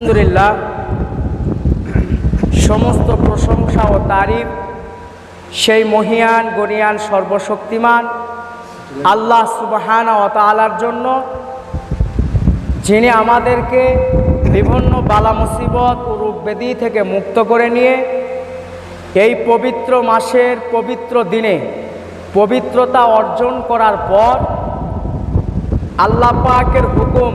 আলহামদুলিল্লাহ, সমস্ত প্রশংসা ও তারিফ সেই মহিয়ান গরিয়ান সর্বশক্তিমান আল্লাহ সুবহানাহু ওয়া তাআলার জন্য, যিনি আমাদেরকে বিভিন্ন বালা মুসিবত ও রোগ ব্যাধি থেকে মুক্ত করে নিয়ে এই পবিত্র মাসের পবিত্র দিনে পবিত্রতা অর্জন করার পর আল্লাহ পাকের হুকুম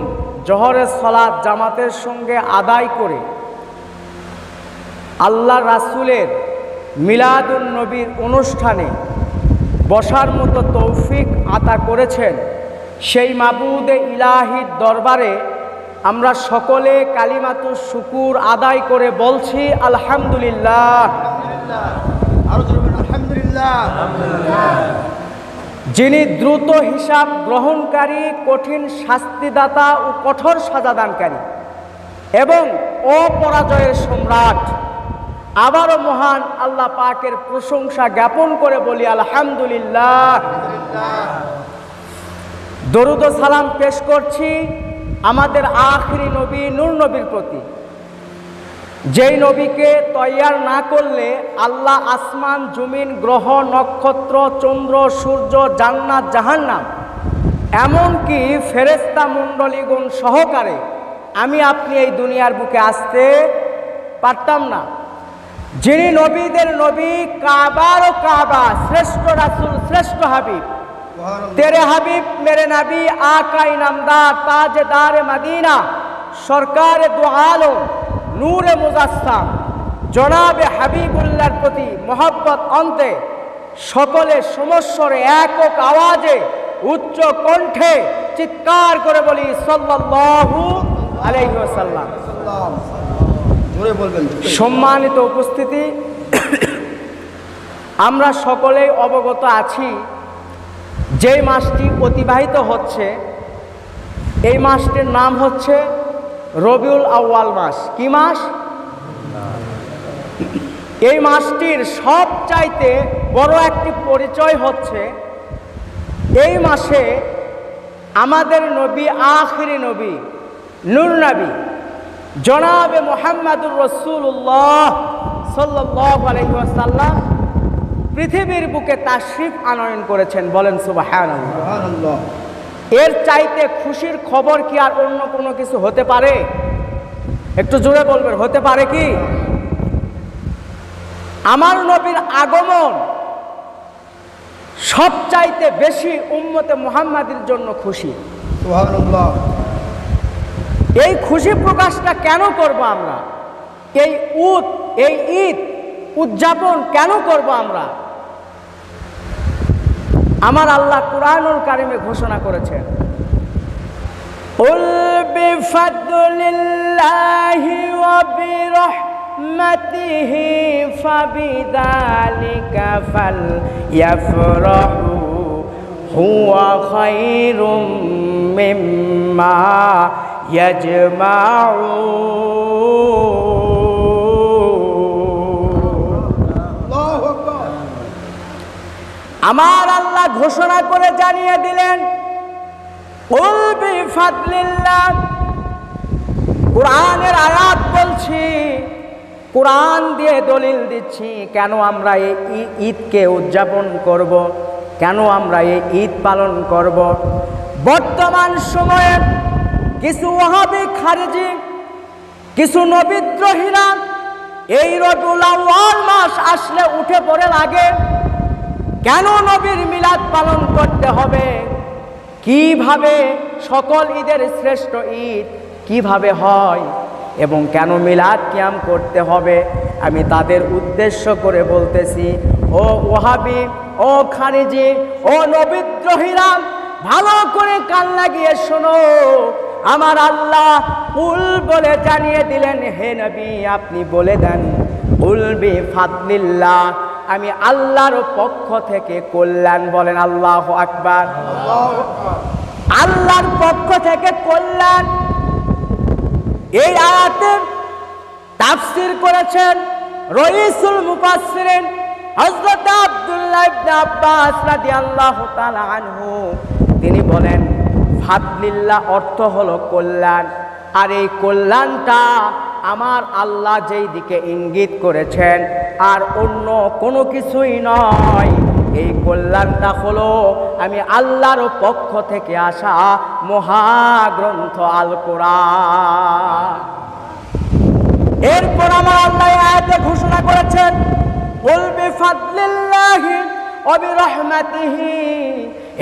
জোহরের সালাত জামাতের সঙ্গে আদায় করে আল্লাহ রাসূলের মিলাদুন নবীর অনুষ্ঠানে বসার মতো তৌফিক আতা করেছেন। সেই মাবুদে ইলাহির দরবারে আমরা সকলে কালিমাতুশ শুকুর আদায় করে বলছি আলহামদুলিল্লাহ। যিনি দ্রুত হিসাব গ্রহণকারী, কঠিন শাস্তিদাতা ও কঠোর সাজাদানকারী এবং অপরাজয়ের সম্রাট, আবারও মহান আল্লাহ পাকের প্রশংসা জ্ঞাপন করে বলি আলহামদুলিল্লাহ। দরুদ ও সালাম পেশ করছি আমাদের আখিরি নবী নূর নবীর প্রতি, যেই নবীকে তৈয়ার না করলে আল্লাহ আসমান জমিন গ্রহ নক্ষত্র চন্দ্র সূর্য জান্নাত জাহান্নাম এমনকি ফেরেশতা মণ্ডলীগণ সহকারে আমি আপনি এই দুনিয়ার বুকে আসতে পারতাম না। যিনি নবীদের নবী, কাবারও কাবা, শ্রেষ্ঠ রাসূল, শ্রেষ্ঠ হাবিব, তেরে হাবিব মেরে নবী, আকা ইনামদার, তাজদার মদিনা, সরকার দু আলম, নূরে মুজাসসাম জনাবে হাবিবুল্লাহর প্রতি মহব্বত অন্তে সকলে সমস্বরে একক আওয়াজে উচ্চ কণ্ঠে চিৎকার করে বলি সাল্লাল্লাহু আলাইহি ওয়াসাল্লাম। সম্মানিত উপস্থিতি, আমরা সকলেই অবগত আছি যে মাসটি অতিবাহিত হচ্ছে, এই মাসটির নাম হচ্ছে রবিউল আউয়াল মাস। কি মাস? এই মাসটির সবচাইতে বড় একটি পরিচয় হচ্ছে এই মাসে আমাদের নবী, আখিরি নবী, নূর নবী জনাবে মুহাম্মাদুর রাসূলুল্লাহ সাল্লাল্লাহু আলাইহি ওয়াসাল্লাম পৃথিবীর বুকে তাশরিফ আনয়ন করেছেন। বলেন সুবহানাল্লাহ। এর চাইতে খুশির খবর কি আর অন্য কোনো কিছু হতে পারে? একটু জোরে বলবেন, হতে পারে কি? আমার নবীর আগমন সবচাইতে বেশি উম্মতে মুহাম্মাদের জন্য খুশি। সুবহানাল্লাহ। এই খুশি প্রকাশটা কেন করব আমরা? এই ঈদ উদযাপন কেন করব আমরা? আমার আল্লাহ কুরআনুল কারিমে ঘোষণা করেছেন, উল বিফাদলিল্লাহি ওয়া বিরহমাতিহি ফাবিযালিকা ফালইফরাহু হুয়া খায়রুম মিম্মা ইয়াজমাউন। আমার আল্লাহ ঘোষণা করে জানিয়ে দিলেন, কুল বিফাদলিল্লাহ। কোরআনের আয়াত বলছি, কোরআন দিয়ে দলিল দিচ্ছি কেন আমরা এই ঈদকে উদযাপন করব, কেন আমরা এই ঈদ পালন করব। বর্তমান সময়ে কিছু ওয়াহাবি খারিজি, কিছু নবীদ্রোহীরা এই রবিউল আউয়াল মাস আসলে উঠে পড়ে লাগে কেন নবীর মিলাদ পালন করতে হবে, কিভাবে সকল ঈদের শ্রেষ্ঠ ঈদ কিভাবে হয় এবং কেন মিলাদ কিয়াম করতে হবে। আমি তাদের উদ্দেশ্য করে বলতেছি, ও ওয়াহাবি, ও খারিজি, ও নবীদ্রোহীরা, ভালো করে কান লাগিয়ে শোনো। আমার আল্লাহ কুল বলে জানিয়ে দিলেন, হে নবী আপনি বলে দেন, কুল বিফাদলিল্লাহ, আমি আল্লাহর পক্ষ থেকে কল্যাণ। বলেন আল্লাহু আকবার। আল্লাহর পক্ষ থেকে কল্যাণ। এই আয়াতের তাফসীর করেছেন রাইসুল মুফাসসিরিন হযরত আব্দুল্লাহ ইবনে আব্বাস রাদিয়াল্লাহু তাআলা আনহু। তিনি বলেন ফাদলিল্লাহ অর্থ হলো কল্যাণ। আর এই কল্যাণটা আমার আল্লাহ যেই দিকে ইঙ্গিত করেছেন আর অন্য কোনো কিছুই নয়। এই কল্যাণটা হলো আমি আল্লাহর পক্ষ থেকে আসা মহাগ্রন্থ আল কোরআন। এরপর আমার আল্লাহ আয়াতে ঘোষণা করেছেন, কুল বিফাদলিল্লাহি ওয়া বিরহমাতিহি,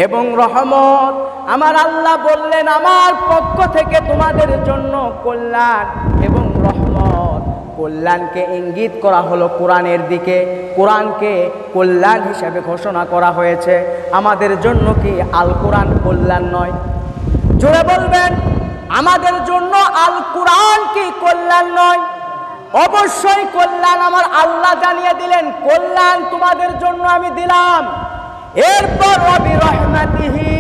এবং রহমত আমার আল্লাহ বললেন আমার পক্ষ থেকে তোমাদের জন্য কল্যাণ এবং রহমত। কল্যাণকে ইঙ্গিত করা হলো কোরআনের দিকে, কোরআনকে কল্যাণ হিসেবে ঘোষণা করা হয়েছে। আমাদের জন্য কি আল কোরআন কল্যাণ নয়? জোরে বলবেন, আমাদের জন্য আল কোরআন কি কল্যাণ নয়? অবশ্যই কল্যাণ। আমার আল্লাহ জানিয়ে দিলেন কল্যাণ তোমাদের জন্য আমি দিলাম। এরপর রবি রহমাতিহি,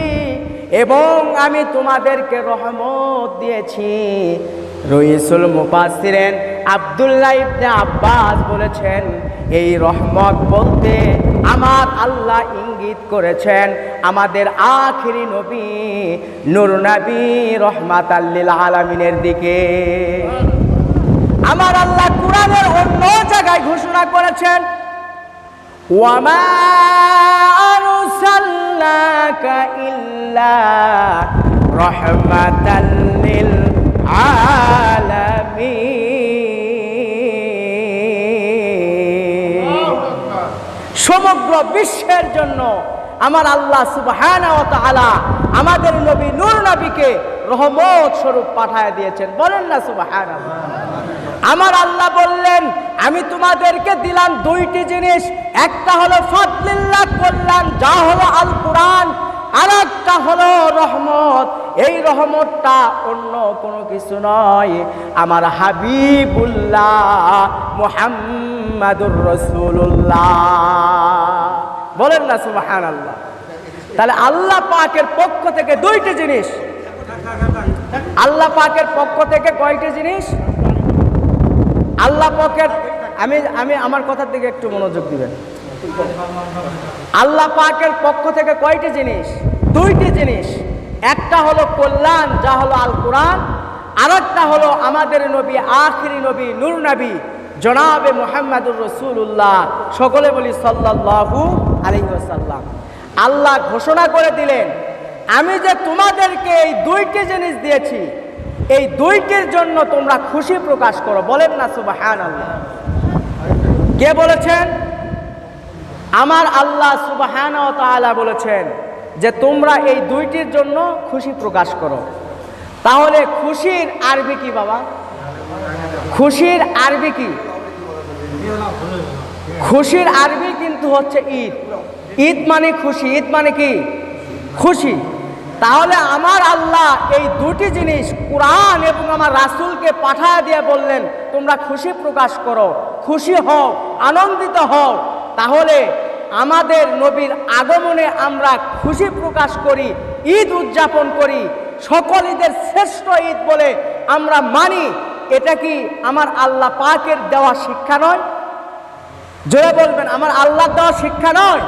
এবং আমি তোমাদেরকে রহমত দিয়েছি। রইসুল মুফাসসিরিন আব্দুল্লাহ ইবনে আব্বাস বলেছেন এই রহমত বলতে আমার আল্লাহ ইঙ্গিত করেছেন আমাদের আখিরি নবী নূর নবী রহমাতাল লিল আলামিনের দিকে। আমার আল্লাহ কোরআনের অন্য জায়গায় ঘোষণা করেছেন, ওয়ামা আরসালনাকা ইল্লা রাহমাতাল লিল আলামিন। সমগ্র বিশ্বের জন্য আমার আল্লাহ সুবহানাহু ওয়া তাআলা আমাদের নবী নূর নবীকে রহমত স্বরূপ পাঠায় দিয়েছেন। বলেন না সুবহানাল্লাহ। আমার আল্লাহ বললেন আমি তোমাদেরকে দিলাম দুইটি জিনিস, একটা হলো ফাদলিল্লাহ কল্যাণ যা হলো আল কোরআন, আর একটা হলো রহমত। এই রহমতটা অন্য কোনো কিছু নয়, আমার হাবিবুল্লাহ মুহাম্মাদুর রাসূলুল্লাহ। বলেন না সুবহানাল্লাহ। তাহলে আল্লাহ পাকের পক্ষ থেকে দুইটি জিনিস, আল্লাহ পাকের পক্ষ থেকে কয়টি জিনিস? আল্লাহ পাকের, আমি আমার কথার দিকে একটু মনোযোগ দিবেন। আল্লাহ পাকের পক্ষ থেকে কয়টি জিনিস? দুইটি জিনিস। একটা হলো কল্যাণ যা হলো আল কোরআন, আর একটা হলো আমাদের নবী আখিরি নবী নূর নবী জনাবে মুহাম্মাদুর রাসূলুল্লাহ। সকলে বলি সাল্লাল্লাহু আলাইহি ওয়াসাল্লাম। আল্লাহ ঘোষণা করে দিলেন আমি যে তোমাদেরকে এই দুইটি জিনিস দিয়েছি, এই দুইটির জন্য তোমরা খুশি প্রকাশ করো। বলেন না সুবহানাল্লাহ। কে বলেছেন? আমার আল্লাহ সুবহানাহু ওয়া তাআলা বলেছেন যে তোমরা এই দুইটির জন্য খুশি প্রকাশ করো। তাহলে খুশির আরবি কি বাবা? খুশির আরবি কি? খুশির আরবি কিন্তু হচ্ছে ঈদ। ঈদ মানে খুশি, ঈদ মানে কি? খুশি। তাহলে আমার আল্লাহ এই দুটি জিনিস কোরআন এবং আমার রাসূলকে পাঠায় দিয়ে বললেন তোমরা খুশি প্রকাশ করো, খুশি হও, আনন্দিত হও। তাহলে আমাদের নবীর আগমনে আমরা খুশি প্রকাশ করি, ঈদ উদযাপন করি, সকল ঈদের শ্রেষ্ঠ ঈদ বলে আমরা মানি। এটা কি আমার আল্লাহ পাকের দেওয়া শিক্ষা নয়? জোরে বলবেন, আমার আল্লাহ দেওয়া শিক্ষা নয়?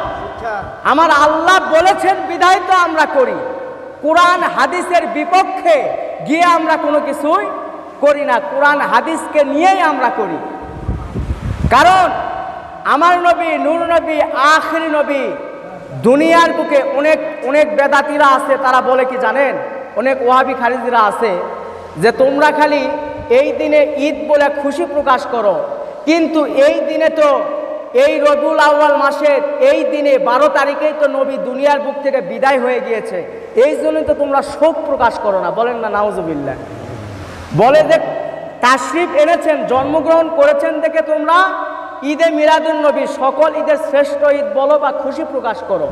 আমার আল্লাহ বলেছেন বিধায় তো আমরা করি। কোরআন হাদিসের বিপক্ষে গিয়ে আমরা কোনো কিছুই করি না, কোরআন হাদিসকে নিয়েই আমরা করি। কারণ আমার নবী নূর নবী আখিরি নবী। দুনিয়ার বুকে অনেক অনেক বেদাতিরা আছে, তারা বলে কি জানেন? অনেক ওয়াহাবি খারিজিরা আছে যে তোমরা খালি এই দিনে ঈদ বলে খুশি প্রকাশ করো, কিন্তু এই দিনে তো এই রবিউল আউয়াল মাসের এই দিনে 12 তারিখেই তো নবী দুনিয়ার বুক থেকে বিদায় হয়ে গিয়েছে, এই জন্য তো তোমরা শোক প্রকাশ করো না। বলেন না নাউজুবিল্লাহ। বলে যে তাশরিফ এনেছেন, জন্মগ্রহণ করেছেন দেখে তোমরা ঈদে মিলাদুন নবী সকল ঈদের শ্রেষ্ঠ ঈদ বলো বা খুশি প্রকাশ করো,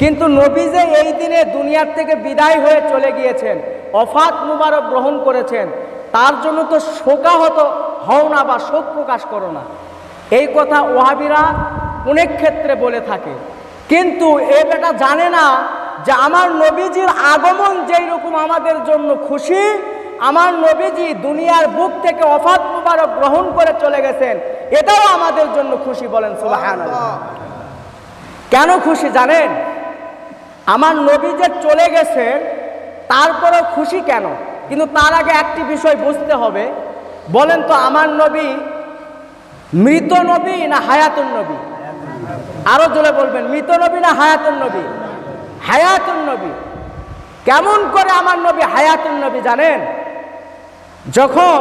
কিন্তু নবী যে এই দিনে দুনিয়ার থেকে বিদায় হয়ে চলে গিয়েছেন, ওফাত মুবারক গ্রহণ করেছেন, তার জন্য তো শোকাহত হও না বা শোক প্রকাশ করো না। এই কথা ওয়াহাবিরা অনেক ক্ষেত্রে বলে থাকে, কিন্তু এ বেটা জানে না যে আমার নবীজির আগমন যেই রকম আমাদের জন্য খুশি, আমার নবীজি দুনিয়ার বুক থেকে ওফাত মুবারক গ্রহণ করে চলে গেছেন, এটাও আমাদের জন্য খুশি। বলেন সুবহানাল্লাহ। কেন খুশি জানেন? আমার নবী যে চলে গেছেন তারপরেও খুশি কেন? কিন্তু তার আগে একটি বিষয় বুঝতে হবে। বলেন তো, আমার নবী মৃত নবী না হায়াতুন নবী? আরো জোরে বলবেন, মৃত নবী না হায়াতুন নবী? হায়াতুন নবী। কেমন করে আমার নবী হায়াতুন নবী জানেন? যখন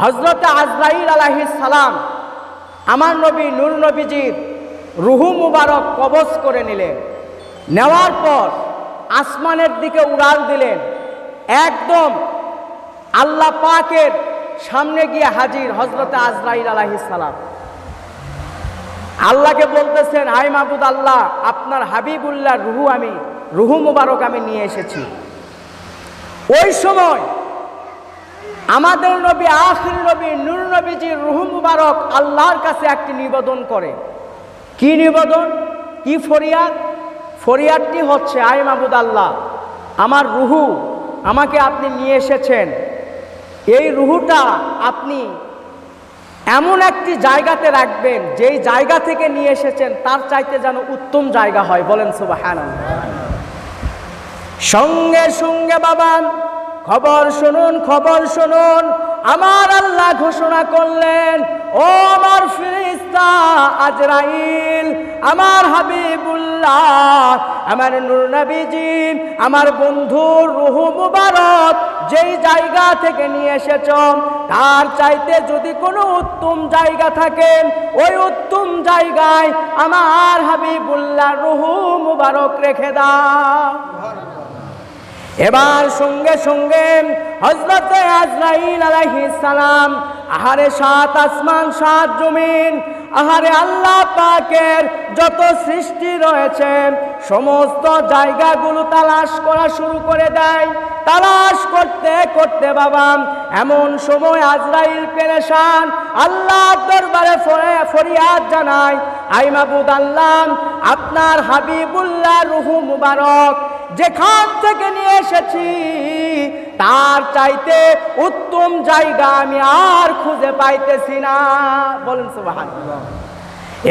হযরত আজরাইল আলাইহিস সালাম আমার নবী নূর নবীজির রুহু মুবারক কবজ করে নিলেন, নেওয়ার পর আসমানের দিকে উড়াল দিলেন, একদম আল্লাহ পাকের সামনে গিয়ে হাজির হযরত আজরাইল আলাইহিস সালাম। আল্লাহকে বলতেছেন, হাই মাবুদ আল্লাহ, আপনার হাবিবুল্লাহ রুহু মুবারক আমি নিয়ে এসেছি। ওই সময় আমাদের নবী আখির নবী নূর নবীজির রুহু মুবারক আল্লাহর কাছে একটি নিবেদন করে। কি নিবেদন, কি ফরিয়াদ? ফরিয়াদটি হচ্ছে, আই মাবুদ আল্লাহ, আমার রুহু আমাকে আপনি নিয়ে এসেছেন, এই রুহুটা আপনি এমন একটি জায়গাতে রাখবেন যেই জায়গা থেকে নিয়ে এসেছেন তার চাইতে যেন উত্তম জায়গা হয়। বলেন সুবহানাল্লাহ। সঙ্গে সঙ্গে বাবা খবর শুনুন, খবর শুনুন, আমার আল্লাহ ঘোষণা করলেন, ও আমার ফেরেশতা আজরাইল, আমার হাবিবুল্লাহ, আমার নূর নবীজি, আমার বন্ধুর রূহ মুবারক যেই জায়গা থেকে নিয়ে এসেছ তার চাইতে যদি কোনো উত্তম জায়গা থাকে, ওই উত্তম জায়গায় আমার হাবিবুল্লাহ রূহ মুবারক রেখে দাও। এবার সঙ্গে সঙ্গে হযরত আজরাইল আলাইহিস সালাম, আহারে সাত আসমান সাত জমিন, আহারে আল্লাহ পাকের যত সৃষ্টি রয়েছে সমস্ত জায়গাগুলো তালাশ করা শুরু করে দেয়। তালাশ করতে করতে বাবা এমন সময় আজরাইল পেরেশান, আল্লাহর দরবারে ফরিয়াদ জানায়, আই মাবুদ আল্লাহ, আপনার হাবিবুল্লাহ রূহু মুবারক যেখান থেকে নিয়ে এসেছি তার চাইতে উত্তম জায়গা আমি আর খুঁজে পাইতেছি না। বলেন সুবহানাল্লাহ।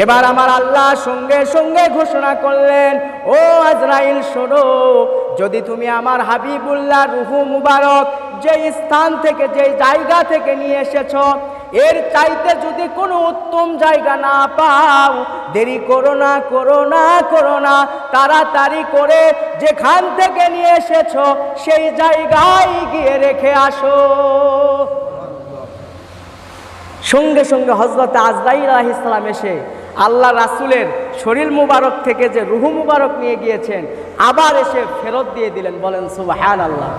এবার আমার আল্লাহ সঙ্গে সঙ্গে ঘোষণা করলেন, ও আজরাইল শোনো, যদি তুমি আমার হাবিবুল্লাহ রূহু মুবারক যে স্থান থেকে যে জায়গা থেকে নিয়ে এসেছ এর চাইতে যদি কোনো উত্তম জায়গা না পাও, দেরি করো না, করো না, করো না, তাড়াতাড়ি করে যেখান থেকে নিয়ে এসেছ সেই জায়গায় গিয়ে রেখে আসো। সঙ্গে সঙ্গে হযরত আজরাইল আলাইহিস সালাম এসে আল্লাহ রাসূলের শরীর মুবারক থেকে যে রূহ মুবারক নিয়ে গিয়েছেন আবার এসে ফেরত দিয়ে দিলেন। বলেন সুবহানাল্লাহ।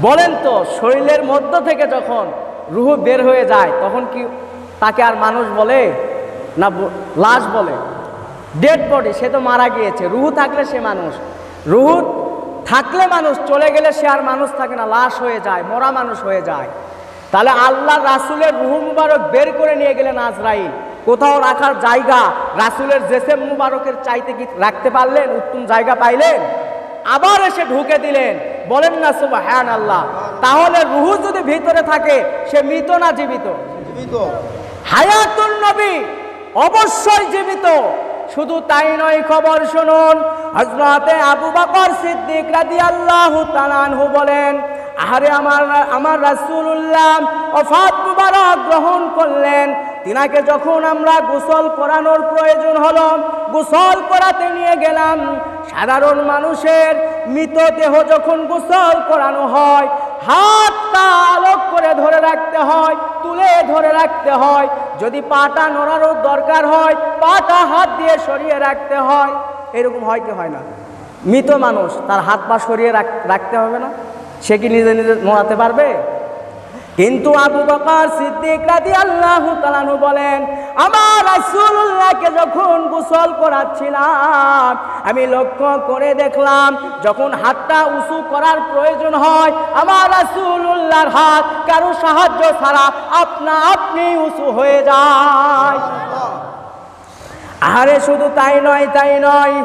বলেন তো, শরীরের মধ্য থেকে যখন রূহ বের হয়ে যায় তখন কি তাকে আর মানুষ বলে না লাশ বলে? ডেড বডি, সে তো মারা গিয়েছে। রূহ থাকলে সে মানুষ, রূহ থাকলে মানুষ, চলে গেলে সে আর মানুষ থাকে না, লাশ হয়ে যায়, মরা মানুষ হয়ে যায়। তাহলে আল্লাহ রাসূলের রূহ মুবারক বের করে নিয়ে গেলেন আজরাইল, কোথাও রাখার জায়গা রাসূলের জেসেম মুবারকের চাইতে কি রাখতে পারলেন? উত্তম জায়গা পাইলেন? আবার এসে ঢুকে দিলেন। বলেন না সুবহানাল্লাহ। তাহলে রূহ যদি ভিতরে থাকে সে মৃত না জীবিত? জীবিত। হায়াতুন নবী অবশ্যই জীবিত। শুধু তাই নয়, খবর শুনুন, হযরতে আবু বকর সিদ্দিক রাদিয়াল্লাহু তাআলা আনহু বলেন, আরে আমার রাসূলুল্লাহ ওফাত মুবারক গ্রহণ করলেন, তিনাকে যখন আমরা গোসল করানোর প্রয়োজন হলো, গোসল করাতে নিয়ে গেলাম। সাধারণ মানুষের মৃতদেহ যখন গোসল করানো হয় হাতটা আলোক করে ধরে রাখতে হয়, তুলে ধরে রাখতে হয়, যদি পাটা নড়ানোর দরকার হয় পাটা হাত দিয়ে সরিয়ে রাখতে হয়। এরকম হয় কি হয় না? মৃত মানুষ তার হাত পা সরিয়ে রাখতে হবে না? সে কি নিজে নিজে নড়াতে পারবে? কিন্তু আবু বকর সিদ্দিক রাদিয়াল্লাহু তাআলা আনহু বলেন, আমার রাসূলুল্লাহকে যখন গোসল করাচ্ছিলাম আমি লক্ষ্য করে দেখলাম যখন হাতটা উঁচু করার প্রয়োজন হয় আমার রাসূলুল্লাহর হাত কারো সাহায্য ছাড়া আপনা আপনি উঁচু হয়ে যায়। আরে শুধু তাই নয়,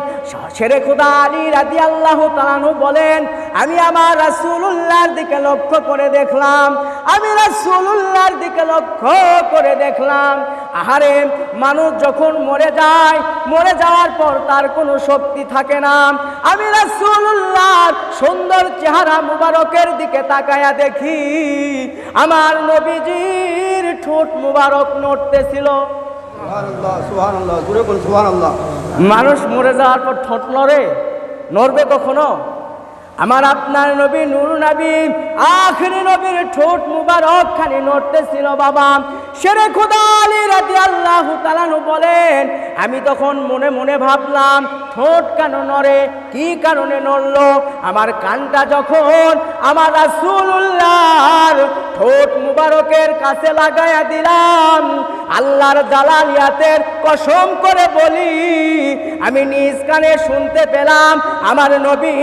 শেরে খোদা আলী রাদিয়াল্লাহু তাআলা আনহু বলেন, আমি আমার রাসূলুল্লাহর দিকে লক্ষ্য করে দেখলাম, আহারে মানুষ যখন মরে যায়, মরে যাওয়ার পর তার কোনো শক্তি থাকে না। আমি রাসূলুল্লাহর সুন্দর চেহারা মুবারকের দিকে তাকায়া দেখি, আমার নবীজির ঠোঁট মুবারক নড়তেছিল। সুবহানাল্লাহ, জোরে বল সুবহানাল্লাহ। মানুষ মরে যাওয়ার পর ঠোঁট নড়বে কখনো? আমার আপনার নবী নূর নবী আখেরি নবীর ঠোঁট মুবারক খালি নড়তেছিল বাবা। শেরে খোদা আলী রাদিয়াল্লাহু তাআলা আনহু বলেন, আমি তখন মনে মনে ভাবলাম ঠোঁট কেন নড়ে, কি কারণে নড়লো? আমার কানটা যখন আমার রাসূলুল্লাহর ঠোঁট মুবারকের কাছে লাগায়া দিলাম, আল্লাহর জালালিয়াতের কসম করে বলি, আমি নিজ কানে শুনতে পেলাম আমার নবী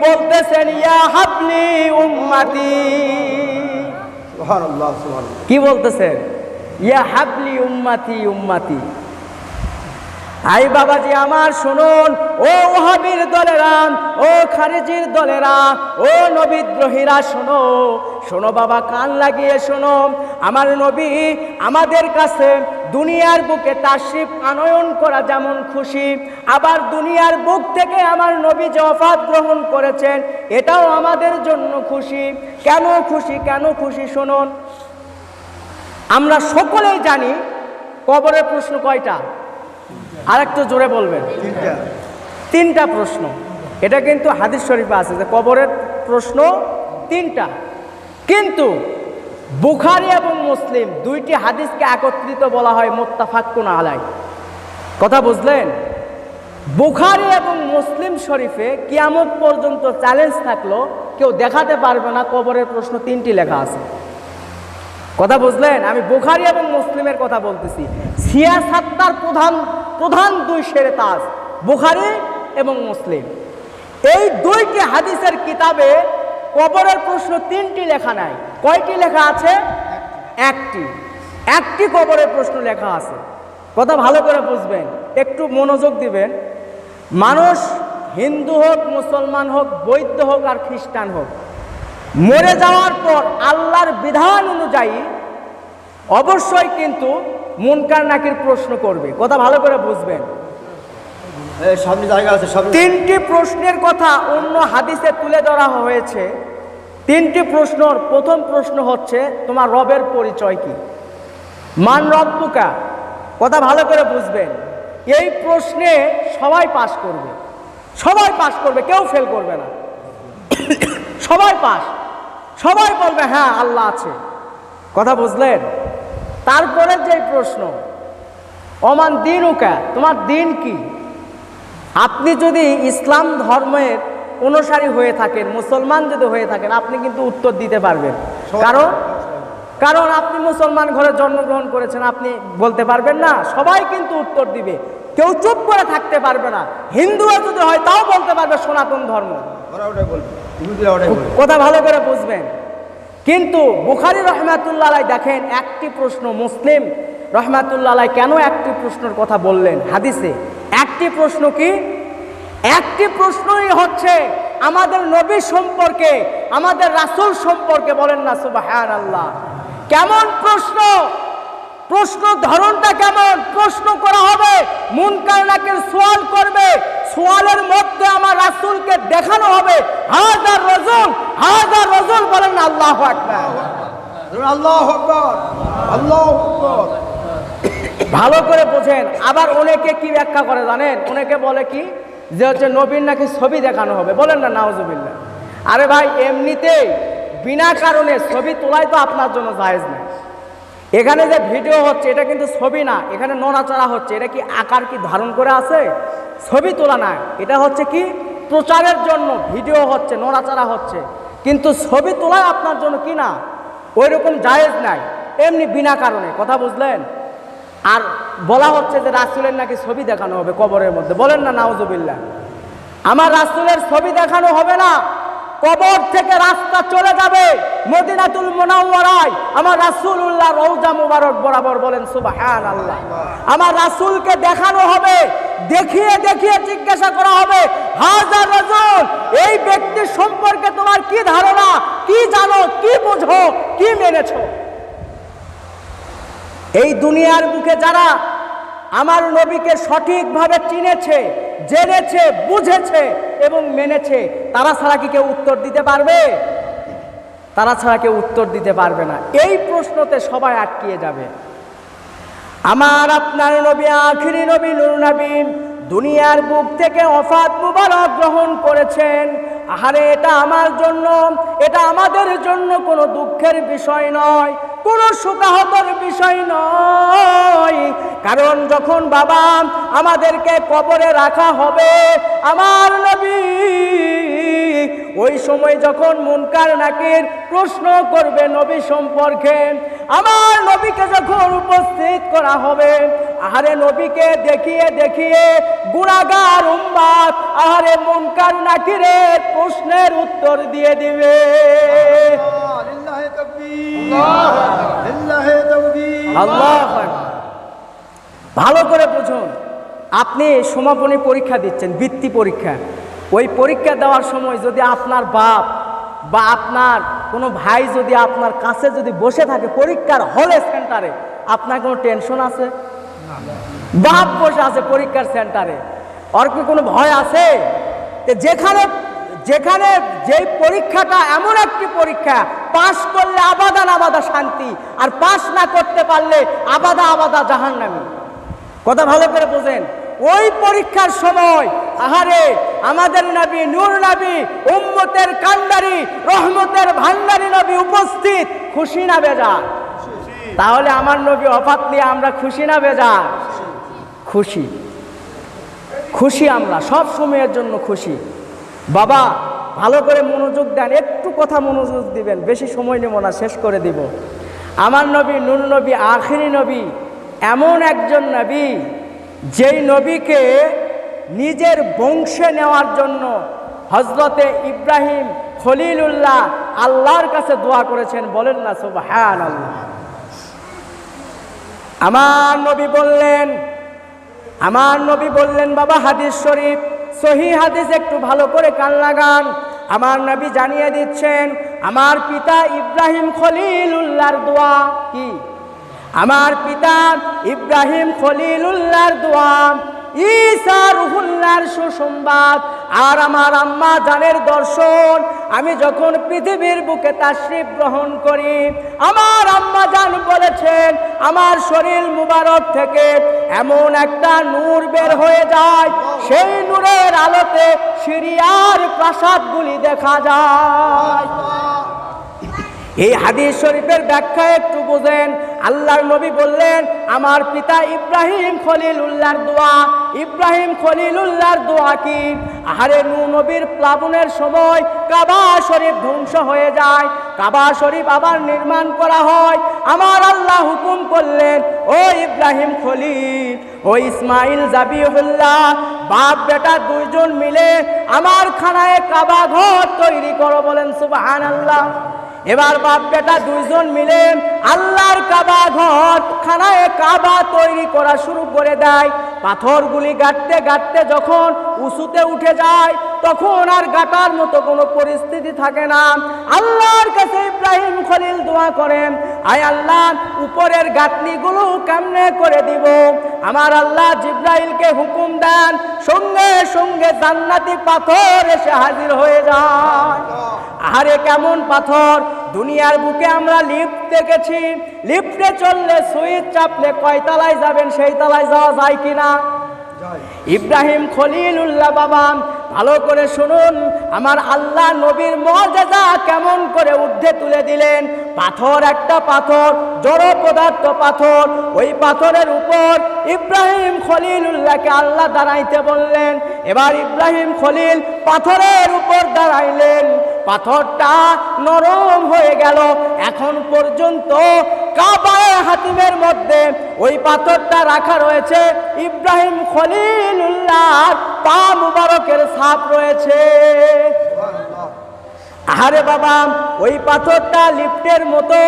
বলতেছেন, ইয়া হাবলি উম্মতি। সুবহানাল্লাহ, সুবহানাল্লাহ। কি বলতেছেন? ইয়া হাবলি উম্মতি উম্মতি। আই বাবাজি আমার শুনুন, ও ওহাবীর দলেরা, ও খারিজির দলেরা, ও নবীদ্রোহীরা শোনো, শোনো বাবা, কান লাগিয়ে শোনো। আমার নবী আমাদের কাছে দুনিয়ার বুকে তাশরিফ আনয়ন করা যেমন খুশি, আবার দুনিয়ার বুক থেকে আমার নবী যে ওফাত গ্রহণ করেছেন এটাও আমাদের জন্য খুশি। কেন খুশি শুনুন। আমরা সকলেই জানি কবরের প্রশ্ন কয়টা? আরেকটু জোরে বলবেন। তিনটা প্রশ্ন। এটা কিন্তু হাদিস শরীফে আছে যে কবরের প্রশ্ন তিনটা। কিন্তু বুখারী এবং মুসলিম দুইটি হাদিসকে একত্রিত বলা হয় মুত্তাফাকুন আলাই। কথা বুঝলেন? বুখারী এবং মুসলিম শরীফে কিয়ামত পর্যন্ত চ্যালেঞ্জ থাকলো, কেউ দেখাতে পারবে না কবরের প্রশ্ন তিনটি লেখা আছে। কথা বুঝলেন? আমি বুখারী এবং মুসলিমের কথা বলতেছি। সিয়াসাত্তার প্রধান দুই শেরে তাজ বুখারী এবং মুসলিম। এই দুইটি হাদিসের কিতাবে কবরের প্রশ্ন তিনটি লেখা নাই। কয়টি লেখা আছে? একটি কবরের প্রশ্ন লেখা আছে। কথা ভালো করে বুঝবেন, একটু মনোযোগ দিবেন। মানুষ হিন্দু হোক, মুসলমান হোক, বৌদ্ধ হোক আর খ্রিস্টান হোক, মরে যাওয়ার পর আল্লাহর বিধান অনুযায়ী অবশ্যই কিন্তু মুনকার নাকির প্রশ্ন করবে। কথা ভালো করে বুঝবেন। সামনে জায়গা আছে, তিনটি প্রশ্নের কথা অন্য হাদিসে তুলে ধরা হয়েছে। তিনটি প্রশ্নর প্রথম প্রশ্ন হচ্ছে, তোমার রবের পরিচয় কি? মান রব্বুকা। কথা ভালো করে বুঝবেন। এই প্রশ্নে সবাই পাস করবে, কেউ ফেল করবে না। সবাই বলবে হ্যাঁ আল্লাহ আছে। কথা বুঝলেন? তারপরে যে প্রশ্ন, অমান দিনুকা, তোমার দিন কি? আপনি যদি ইসলাম ধর্মের অনুসারী হয়ে থাকেন, মুসলমান যদি হয়ে থাকেন, আপনি কিন্তু উত্তর দিতে পারবেন। কারণ আপনি মুসলমান ঘরে জন্মগ্রহণ করেছেন, আপনি বলতে পারবেন না? সবাই কিন্তু উত্তর দিবে, কেউ চুপ করে থাকতে পারবে না। হিন্দুও যদি হয় তাও বলতে পারবে সনাতন ধর্ম। কথা ভালো করে বুঝবেন। কিন্তু বুখারী রহমাতুল্লাহ আলাইহি দেখেন একটি প্রশ্ন, মুসলিম রহমাতুল্লাহ আলাইহি কেন একটি প্রশ্নের কথা বললেন হাদিসে? একটি প্রশ্ন কি? একটি প্রশ্নই হচ্ছে আমাদের নবী সম্পর্কে, আমাদের রাসূল সম্পর্কে। বলেন না সুবহানাল্লাহ। কেমন প্রশ্ন ধরনটা কেমন? প্রশ্ন করা হবে, মুনকার নাকির সওয়াল করবে, সওয়ালের মধ্যে আমার রাসূলকে দেখানো হবে হাযার রাসূল। বলেন না আল্লাহু আকবার। আল্লাহু আকবার, আল্লাহু আকবার। ভালো করে বোঝেন। আবার অনেকে কি ব্যাখ্যা করে জানেন? অনেকে বলে কি যে হচ্ছে নবীর নাকি ছবি দেখানো হবে। বলেন না নাউজুবিল্লাহ। আরে ভাই, এমনিতেই বিনা কারণে ছবি তোলাই তো আপনার জন্য জায়েজ না। এখানে যে ভিডিও হচ্ছে এটা কিন্তু ছবি না, এখানে নড়াচড়া হচ্ছে। এটা কি আকার কি ধারণ করে আছে? ছবি তোলা না, এটা হচ্ছে কি প্রচারের জন্য ভিডিও হচ্ছে, নড়াচড়া হচ্ছে। কিন্তু ছবি তোলা আপনার জন্য কি না, ওই রকম জায়েজ নাই, এমনি বিনা কারণে। কথা বুঝলেন? আর বলা হচ্ছে যে রাসূলের নাকি ছবি দেখানো হবে কবরের মধ্যে। বলেন না নাউজুবিল্লাহ। আমার রাসূলের ছবি দেখানো হবে না, কবর থেকে রাস্তা চলে যাবে মদিনাতুল মুনাওয়ারায়, আমার রাসূলুল্লাহ রওজা মুবারক বরাবর, বলেন সুবহানাল্লাহ। আমার রাসূলকে দেখানো হবে, দেখিয়ে দেখিয়ে জিজ্ঞাসা করা হবে, হাযা রাজুল, এই ব্যক্তি সম্পর্কে তোমার কি ধারণা, কি জানো, কি বুঝো, কি মেনেছো? এই দুনিয়ার বুকে যারা আমার নবীকে সঠিকভাবে চিনেছে, জেনেছে, বুঝেছে এবং মেনেছে, তারা ছাড়া কি কেউ উত্তর দিতে পারবে? তারা ছাড়া কেউ উত্তর দিতে পারবে না। এই প্রশ্নতে সবাই আটকিয়ে যাবে। আমার আপনার নবী, আখিরি নবী, নূর নবী, দুনিয়ার বুক থেকে ওফাত মুবারক গ্রহণ করেছেন। আহারে, এটা আমার জন্য, এটা আমাদের জন্য কোনো দুঃখের বিষয় নয়, কোনো শোকাহতের বিষয় নয়। কারণ যখন বাবা আমাদেরকে কবরে রাখা হবে, আমার নবী ওই সময় যখন মুনকার নাকির প্রশ্ন করবে নবী সম্পর্কে, আমার নবীকে যখন উপস্থিত করা হবে, আহারে নবীকে দেখিয়ে দেখিয়ে গুনাহগার উম্মত আহারে মুনকার নাকিরের প্রশ্নের উত্তর দিয়ে দিবে। লিল্লাহি তাকবীর, লিল্লাহি তাকবীর। আল্লাহু আকবার। ভালো করে বুঝুন, আপনি সমাপনী পরীক্ষা দিচ্ছেন, বৃত্তি পরীক্ষা। ওই পরীক্ষা দেওয়ার সময় যদি আপনার বাপ বা আপনার কোনো ভাই যদি আপনার কাছে যদি বসে থাকে পরীক্ষার হলে সেন্টারে, আপনার কোনো টেনশন আছে? বাপ বসে আছে পরীক্ষার সেন্টারে, আর কি কোনো ভয় আছে? যেখানে যেখানে যেই পরীক্ষাটা এমন একটি পরীক্ষা, পাশ করলে আবাদা আবাদা শান্তি, আর পাশ না করতে পারলে আবাদা আবাদা জাহান্নামী। কথা ভালো করে বোঝেন। ওই পরীক্ষার সময় আহারে আমাদের নবী, নূর নবী, উম্মতের কান্ডারি, রহমতের ভান্ডারি নবী উপস্থিত, খুশি না বেজার? তাহলে আমার নবী ওফাত নিয়ে আমরা খুশি না বেজার? খুশি, খুশি। আমরা সব সময়ের জন্য খুশি। বাবা ভালো করে মনোযোগ দেন, একটু কথা মনোযোগ দিবেন, বেশি সময় নেব না, শেষ করে দিব। আমার নবী, নূর নবী, আখিরি নবী এমন একজন নবী, যেই নবীকে নিজের বংশে নেওয়ার জন্য হযরতে ইব্রাহিম খলিলুল্লাহ আল্লাহর কাছে দোয়া করেছেন, বলেন না সুবহানাল্লাহ। আমার নবী বললেন বাবা, হাদিস শরীফ, সহিহ হাদিস, একটু ভালো করে কান লাগান। আমার নবী জানিয়ে দিচ্ছেন, আমার পিতা ইব্রাহিম খলিলুল্লাহর দোয়া কি? আমার পিতা ইব্রাহিম খলিলুল্লাহর দোয়া, ঈসা রুহুল্লাহর সুসংবাদ, আর আমার আম্মা জানের দর্শন। আমি যখন পৃথিবীর বুকে তাশরিফ গ্রহণ করি, আমার আম্মা জান বলেছেন, আমার শরীর মুবারক থেকে এমন একটা নূর বের হয়ে যায়, সেই নূরের আলোতে সিরিয়ার প্রাসাদগুলি দেখা যায়। এই হাদিস শরীফের ব্যাখ্যা একটু বুঝেন। আল্লাহর নবী বললেন, আমার পিতা ইব্রাহিম খলিলুল্লাহর দোয়া। ইব্রাহিম খলিলুল্লাহর দোয়া কি? আহারে নূহ নবীর প্লাবনের সময় কাবা শরীফ ধ্বংস হয়ে যায়, কাবা শরীফ আবার নির্মাণ করা হয়। আমার আল্লাহ হুকুম করলেন, ও ইব্রাহিম খলিল, ও ইসমাইল জাবিহুল্লাহ, বাপ বেটা দুইজন মিলে আমার খানায় কাবা ঘর তৈরি করো, বলেন সুবহানাল্লাহ। এবার বাপ বেটা দুইজন মিলে আল্লাহর কাবা ঘর খানায় কাবা তৈরি করা শুরু করে দেয়। পাথরগুলি গাঁটতে গাঁটতে যখন উঁচুতে উঠে যায়, তখন আর গাঁটার মতো কোনো পরিস্থিতি থাকে না। আল্লাহর কাছে ইব্রাহিম খলিল দোয়া করেন, আয় আল্লাহ, উপরের গাঁথনিগুলো কেমনে করে দিব? আমার আল্লাহ জিব্রাইলকে হুকুম দেন, সঙ্গে সঙ্গে জান্নাতি পাথর এসে হাজির হয়ে যায়। আরে কেমন পাথর! দুনিয়ার বুকে আমরা লিফট দেখেছি, লিফটে চললে সুইচ চাপলে কয় তলায় যাবেন সেই তলায় যাওয়া যায় কিনা? ইব্রাহিম খলিলুল্লাহ বাবা, ভালো করে শুনুন, আমার আল্লাহ নবীর মুআজিজা কেমন করে ঊর্ধ্বে তুলে দিলেন। পাথর, একটা পাথর, জড় পদার্থ পাথর, ওই পাথরের উপর ইব্রাহিম খলিলুল্লাহকে আল্লাহ দাঁড়াইতে বললেন। এবার ইব্রাহিম খলিল পাথরের উপর দাঁড়াইলেন, পাথরটা নরম হয়ে গেল। এখন পর্যন্ত কাবায়ে হাতিমের মধ্যে ওই পাথরটা রাখা রয়েছে, ইব্রাহিম খলিলুল্লাহর পা মুবারকের ছাপ রয়েছে। আরে বাবা, ওই পাথরটা লিফটের মতো,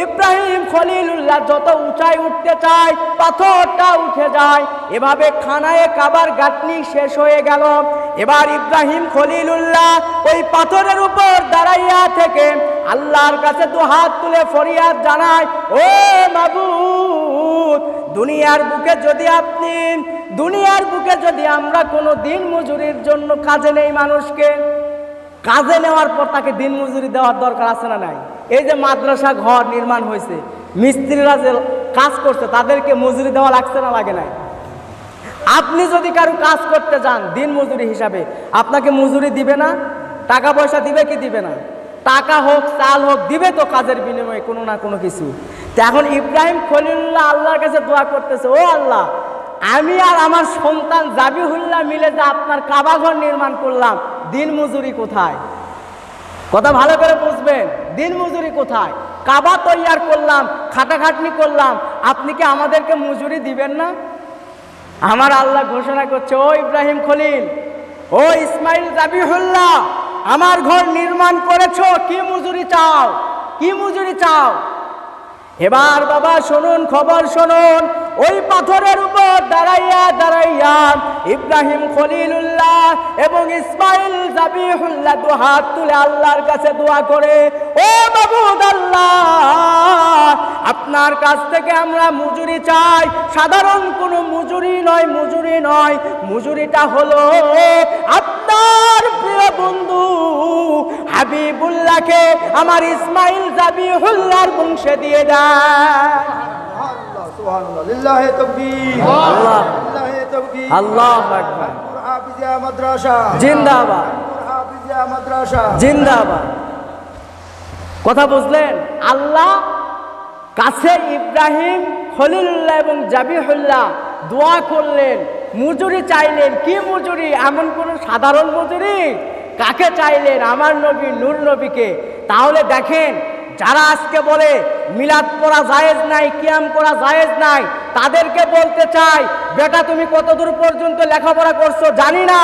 ইব্রাহিম খলিলুল্লাহ যত উঁচাই উঠতে চায় পাথরটা উঠে যায়। এভাবে খানায়ে কাবার গাঁথনি শেষ হয়ে গেল। এবার ইব্রাহিম খলিলুল্লাহ ওই পাথরের উপর দাঁড়াইয়া থেকে আল্লাহর কাছে দু হাত তুলে ফরিয়াদ জানায়, ও মাবুদ, দুনিয়ার বুকে যদি আমরা কোনো দিন মজুরির জন্য কাজে নেই মানুষকে, কাজে নেওয়ার পর তাকে দিন মজুরি দেওয়ার দরকার আছে না নাই? এই যে মাদ্রাসা ঘর নির্মাণ হয়েছে, মিস্ত্রিরা যে কাজ করছে তাদেরকে মজুরি দেওয়া লাগছে না লাগে নাই? আপনি যদি কারো কাজ করতে যান দিন মজুরি হিসাবে, আপনাকে মজুরি দিবে না? টাকা পয়সা দিবে কি দিবে না? টাকা হোক চাল হোক দিবে তো কাজের বিনিময়ে কোনো না কোনো কিছু। তো এখন ইব্রাহিম খলিলুল্লাহ আল্লাহর কাছে দোয়া করতেছে, ও আল্লাহ, আমি আর আমার সন্তান জাবিহুল্লাহ মিলে যে আপনার কাবা ঘর নির্মাণ করলাম, দিন মজুরি কোথায়? কথা ভালো করে বুঝবেন, দিন মজুরি কোথায়? কাবা তৈয়ার করলাম, খাটাখাটনি করলাম, আপনি কি আমাদেরকে মজুরি দিবেন না? আমার আল্লাহ ঘোষণা করছে, ও ইব্রাহিম খলিল, ও ইসমাইল জাবিহুল্লাহ, আমার ঘর নির্মাণ করেছো, কি মজুরি চাও? কি মজুরি চাও? এবার বাবা শুনুন, খবর শুনুন, ওই পাথরের উপর দাঁড়াইয়া ইব্রাহিম খলিলুল্লাহ এবং ইসমাইল জাবিহুল্লাহ দু হাত তুলে আল্লাহর কাছে দোয়া করে, ও মাবুদ আল্লাহ, আপনার কাছ থেকে আমরা মজুরি চাই। সাধারণ কোনো মজুরি নয়, মজুরিটা হলো আপনার প্রিয় বন্ধু হাবিবুল্লাহকে আমার ইসমাইল জাবিহুল্লাহর বংশে দিয়ে দেয়। সুবহানাল্লাহ, লিল্লাহি তাকবীর, লিল্লাহি তাকবীর, আল্লাহু আকবার। হাফিজিয়া মাদ্রাসা জিন্দাবাদ, হাফিজিয়া মাদ্রাসা জিন্দাবাদ। কথা বুঝলেন? আল্লাহ কাছে ইব্রাহিম খলিলুল্লাহ এবং জাবিহুল্লাহ দোয়া করলেন, মজুরি চাইলেন। কি মজুরি? এমন কোন সাধারণ মজুরি? কাকে চাইলেন? আমার নবী নূর নবীকে। তাহলে দেখেন, যারা আজকে বলে মিলাদ পড়া জায়েজ নাই, কিয়াম করা জায়েজ নাই, তাদেরকে বলতে চাই, বেটা তুমি কতদূর পর্যন্ত লেখাপড়া করছো জানি না,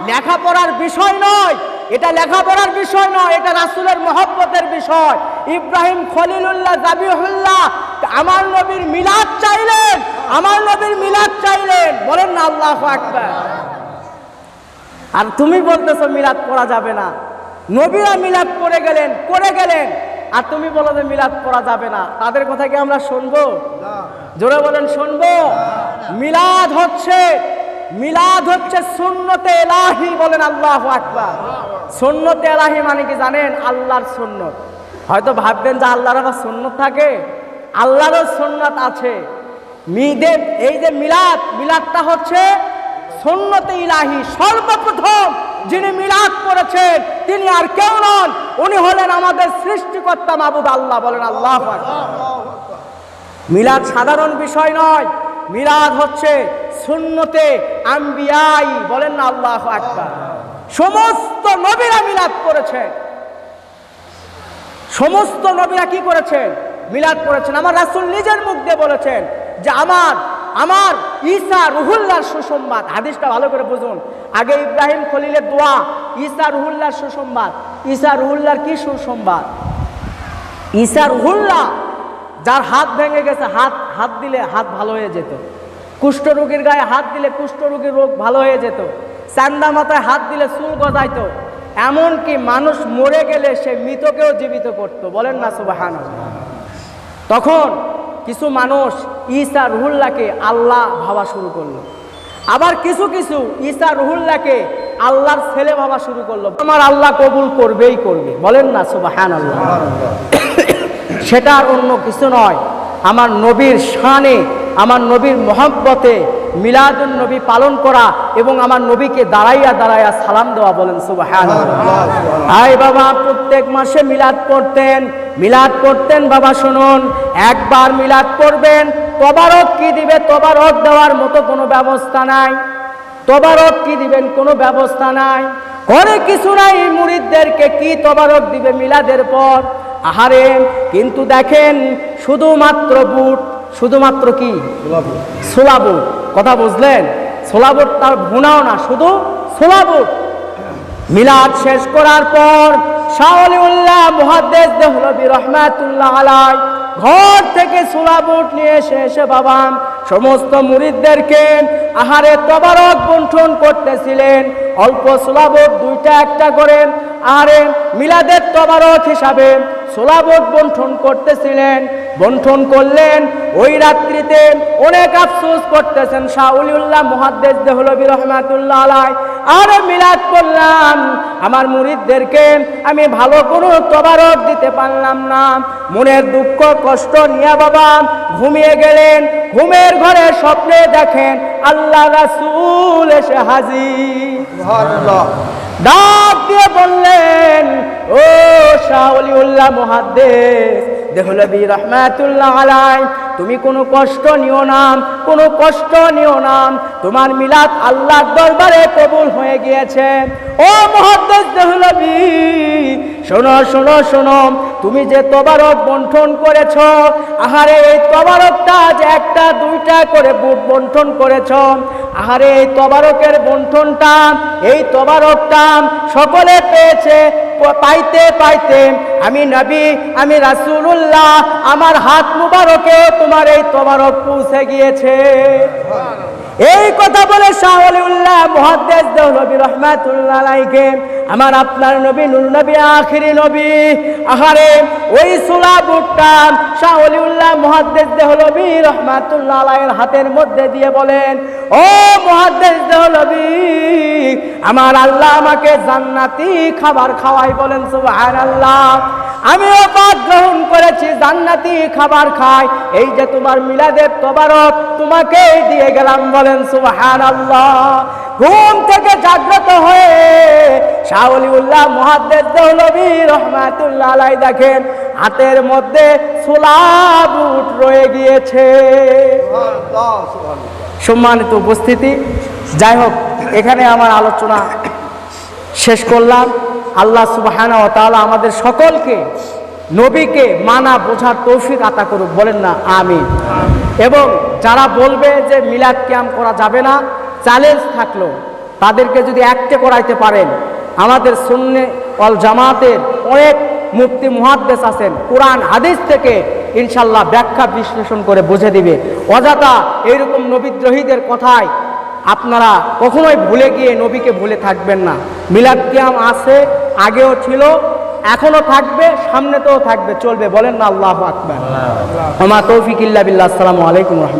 লেখাপড়ার বিষয় নয় এটা, লেখাপড়ার বিষয় নয় এটা, রাসূলের মহব্বতের বিষয়। ইব্রাহিম খলিলুল্লাহ জাবিহুল্লাহ আমার নবীর মিলাদ চাইলেন, বলেন না আল্লাহু আকবার। আর তুমি বলতেছো মিলাদ পড়া যাবে না, নবীরা মিলাদ করে গেলেন, আর তুমি বলো যে মিলাদ পড়া যাবে না। তাদের কথা কি আমরা শুনবো? জোরে বলেন, শুনবো? মিলাদ হচ্ছে সুন্নতে ইলাহি, বলেন আল্লাহু আকবার। সুন্নতে ইলাহি মানে কি জানেন? আল্লাহর সুন্নত। হয়তো ভাববেন যে আল্লাহর আবার সুন্নত থাকে, আল্লাহরও সুন্নাত আছে। এই যে মিলাদটা হচ্ছে সুন্নতে ইলাহি। সর্বপ্রথম যিনি মিলাদ করেছেন তিনি আর কেউ নন, উনি হলেন আমাদের সৃষ্টিকর্তা মাবুদ আল্লাহ, বলেন আল্লাহু আকবার। মিলাদ সাধারণ বিষয় নয়, মিলাদ হচ্ছে সুন্নতে আম্বিয়াই, বলেন না আল্লাহু আকবার। সমস্ত নবীরা মিলাদ করেছেন, সমস্ত নবীরা কি করেছেন? মিলাদ করেছেন। আমার রাসূল নিজের মুখ দিয়ে বলেছেন যে আমার ঈসা রুহুল্লাহর সুসংবাদ। হাদিসটা ভালো করে বুঝুন। আগে ইব্রাহিম খলিলের দোয়া, ঈসা রুহুল্লাহর সুসংবাদ। ঈসা রুহুল্লাহর কি সুসংবাদ? ঈসা রুহুল্লাহ যার হাত ভেঙে গেছে, হাত দিলে হাত ভালো হয়ে যেত। কুষ্ঠরোগীর গায়ে হাত দিলে কুষ্ঠরোগীর রোগ ভালো হয়ে যেত। চান্দা মাথায় হাত দিলে চুল গজাইতো। এমনকি মানুষ মরে গেলে সে মৃতকেও জীবিত করত, বলেন না সুবহানাল্লাহ। তখন কিছু মানুষ ঈসা রুহুল্লাহকে আল্লাহ ভাবা শুরু করলো, আবার কিছু ঈসা রুহুল্লাহকে আল্লাহর ছেলে ভাবা শুরু করলো। আমার আল্লাহ কবুল করবেই করবে, বলেন না সুবহানাল্লাহ। সেটা আর অন্য কিছু নয়, আমার নবীর শানে, আমার নবীর মহব্বতে মিলাদুন নবী পালন করা এবং আমার নবীকে দাঁড়াইয়া সালাম দেওয়া, বলেন সুবহানাল্লাহ। আয় বাবা, প্রত্যেক মাসে মিলাদ পড়তেন বাবা। শুনুন, একবার মিলাদ করবেন, তবারক কি দিবে? তবারক দেওয়ার মতো কোনো ব্যবস্থা নাই। তবারক কি দিবেন? কোনো ব্যবস্থা নাই। করে কিছু নাই, মুরিদদেরকে কি তবারক দিবে মিলাদের পর? আহারে, কিন্তু দেখেন শুধুমাত্র বুট, শুধুমাত্র কি? ছোলা বুট। কথা বুঝলেন? ছোলা বুট তার ভুনাও না, শুধু ছোলা বুট। মিলাদ শেষ করার পর শাহ ওলিউল্লাহ মুহাদ্দিস দেহলভী রাহমাতুল্লাহ আলাইহি ঘর থেকে ছোলা বুট নিয়ে এসে বাবা সমস্ত মুরিদদেরকে আহারে তবারক বন্টন করতেছিলেন। অল্প ছোলা বুট দুইটা একটা করে আহারে মিলাদের তবারক হিসাবে ছোলা বুট বন্টন করতেছিলেন। বন্টন করলেন। ওই রাত্রিতে অনেক আফসোস করতেছেন শাহ ওলিউল্লাহ মুহাদ্দিস দেহলভী রাহমাতুল্লাহ আলাইহি। আরে মিলাদ করলাম, আমার মুরিদদেরকে আমি ভালো কোনো তবারক দিতে পারলাম না। মনের দুঃখ কষ্ট নিয়ে বাবা ঘুমিয়ে গেলেন। ঘুমের ঘরে স্বপ্নে দেখেন আল্লাহ রাসূল এসে হাজির। সুবহানাল্লাহ। ডাক দিয়ে বললেন, ও শাহ ওলিউল্লাহ মুহাদ্দিস দেহলভী রাহমাতুল্লাহ আলাইহি, তুমি কোনো কষ্ট নিও না, কোনো কষ্ট নিও না, তোমার মিলাদ আল্লাহর দরবারে কবুল হয়ে গিয়েছে। ও মুহাদ্দিস দেহলভী, শোনো শোনো শোনো, তুমি যে তবারক বন্টন করেছো, আহারে এই তবারকটা যে একটা দুইটা করে বুট বন্টন করেছো, আহারে এই তবারকের বন্টনটা, এই তবারকটা সকলে পেয়েছে। পাইতে পাইতে আমি নবী, আমি রাসূলুল্লাহ, আমার হাত মুবারকে তোমার এই তবারক পৌঁছে গিয়েছে। এই কথা বলে শাহ ওলিউল্লাহ মুহাদ্দিস দেহলভী রাহমাতুল্লাহ আলাইহি আমার আপনার নবী নূর নবী আখিরি নবী আহারে ওই ছোলা বুটটা শাহ ওলিউল্লাহ মুহাদ্দিস দেহলভী রাহমাতুল্লাহ আলাইহির হাতের মধ্যে দিয়ে বলেন, ও মুহাদ্দিস দেহলভী, আমার আল্লাহ আমাকে জান্নাতি খাবার খাওয়াই। বলেন সুবহানাল্লাহ। আমিও পাক গ্রহণ করেছি, জান্নাতি খাবার খাই। এই যে তোমার মিলাদের তবারক তোমাকে দিয়ে গেলাম। বলেন সুবহানাল্লাহ। ঘুম থেকে জাগ্রত হয়ে শাহ ওলিউল্লাহ মুহাদ্দিস দেহলভী রাহমাতুল্লাহ আলাইহি দেখেন হাতের মধ্যে ছোলা বুট রয়ে গিয়েছে। সুবহানাল্লাহ, সুবহানাল্লাহ। সম্মানিত উপস্থিতি, যাই হোক, এখানে আমার আলোচনা শেষ করলাম। আল্লাহ সুবহানাহু ওয়া তাআলা আমাদের সকলকে নবীকে মানা বোঝার তৌফিক আতা করুক। বলেন না আমিন। এবং যারা বলবে যে মিলাদ কিয়াম করা যাবে না, চ্যালেঞ্জ থাকলো, তাদেরকে যদি একটে করাইতে পারেন, আমাদের সুন্নি ওয়াল জামাতের অনেক মুফতি মুহাদ্দিস আছেন, কোরআন হাদিস থেকে ইনশাল্লাহ ব্যাখ্যা বিশ্লেষণ করে বুঝে দিবে। অযথা এইরকম নবীদ্রোহীদের কথায় আপনারা কখনোই ভুলে গিয়ে নবীকে ভুলে থাকবেন না। মিলাদ কিয়াম আছে, আগেও ছিল, এখনো থাকবে, সামনেতেও থাকবে, চলবে। বলেন না আল্লাহু আকবার। ওয়া মা তৌফিক ইল্লা বিল্লাহ। আসসালামু আলাইকুম ওয়া রাহমাতুল্লাহ।